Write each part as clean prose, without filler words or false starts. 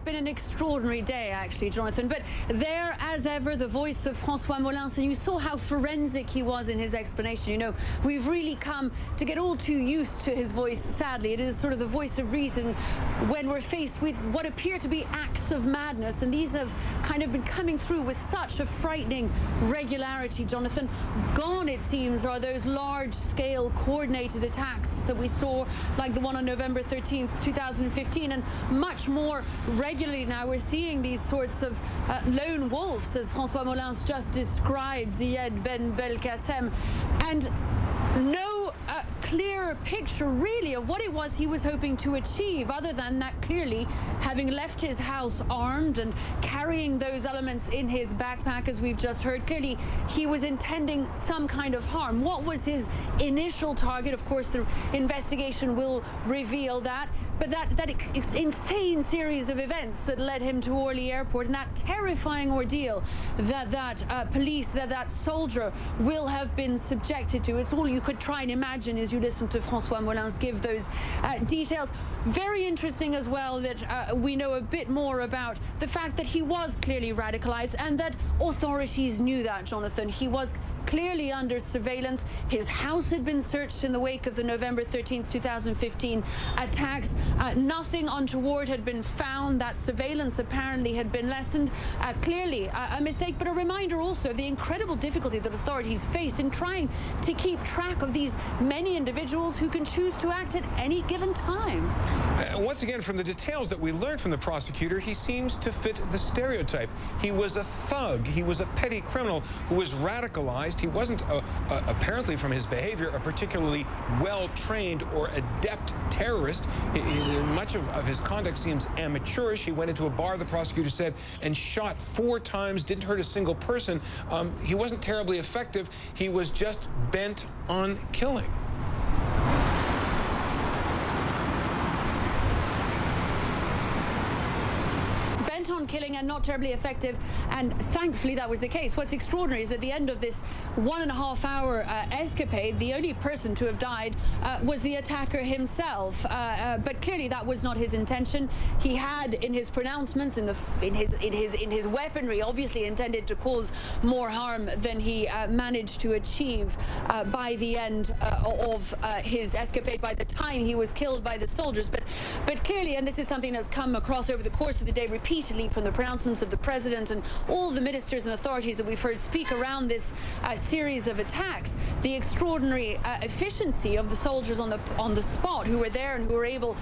been an extraordinary day, actually, Jonathan. But there, as ever, the voice of Francois Molins, and you saw how forensic he was in his explanation. You know, we've really come to get all too used to his voice, sadly. It is sort of the voice of reason when we're faced with what appear to be acts of madness. And these have kind of been coming through with such a frightening regularity, Jonathan. Gone, it seems, are those large-scale coordinated attacks that we saw, like the one on November 13th, 2015, and much more regularly now we're seeing these sorts of lone wolves, as Francois Molins just described, Ziyed Ben Belgacem, and no clear picture really of what it was he was hoping to achieve, other than that clearly having left his house armed and carrying those elements in his backpack, as we've just heard. Clearly he was intending some kind of harm. What was his initial target? Of course, the investigation will reveal that, but that insane series of events that led him to Orly Airport, and that terrifying ordeal that soldier will have been subjected to. It's all you could try and imagine as you listen to Francois Molins give those details. Very interesting as well that we know a bit more about the fact that he was clearly radicalized, and that authorities knew that, Jonathan. He was clearly under surveillance. His house had been searched in the wake of the November 13th, 2015 attacks. Nothing untoward had been found. That surveillance apparently had been lessened. Clearly a mistake, but a reminder also of the incredible difficulty that authorities face in trying to keep track of these many individuals who can choose to act at any given time. Once again, from the details that we learned from the prosecutor, he seems to fit the stereotype. He was a thug. He was a petty criminal who was radicalized. He wasn't, apparently from his behavior, a particularly well-trained or adept terrorist. Much of his conduct seems amateurish. He went into a bar, the prosecutor said, and shot 4 times, didn't hurt a single person. He wasn't terribly effective. He was just bent on killing. On killing, and not terribly effective, and thankfully that was the case. What's extraordinary is at the end of this 1.5-hour escapade, the only person to have died was the attacker himself, but clearly that was not his intention. He had, in his pronouncements, in his weaponry, obviously intended to cause more harm than he managed to achieve by the end of his escapade, by the time he was killed by the soldiers. But clearly, and this is something that's come across over the course of the day repeatedly from the pronouncements of the president and all the ministers and authorities that we've heard speak around this series of attacks, the extraordinary efficiency of the soldiers on the spot who were there and who were able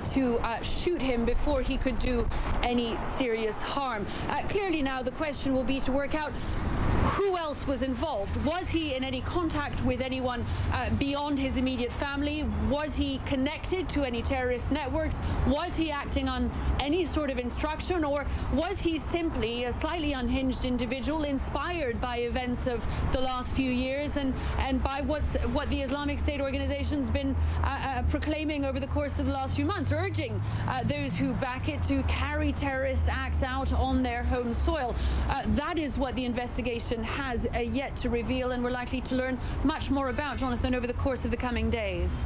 to shoot him before he could do any serious harm. Clearly now the question will be to work out who else was involved. Was he in any contact with anyone beyond his immediate family? Was he connected to any terrorist networks? Was he acting on any sort of instruction, or was he simply a slightly unhinged individual inspired by events of the last few years and by what the Islamic State organization's been proclaiming over the course of the last few months, urging those who back it to carry terrorist acts out on their home soil? That is what the investigation has yet to reveal, and we're likely to learn much more about, Jonathan, over the course of the coming days.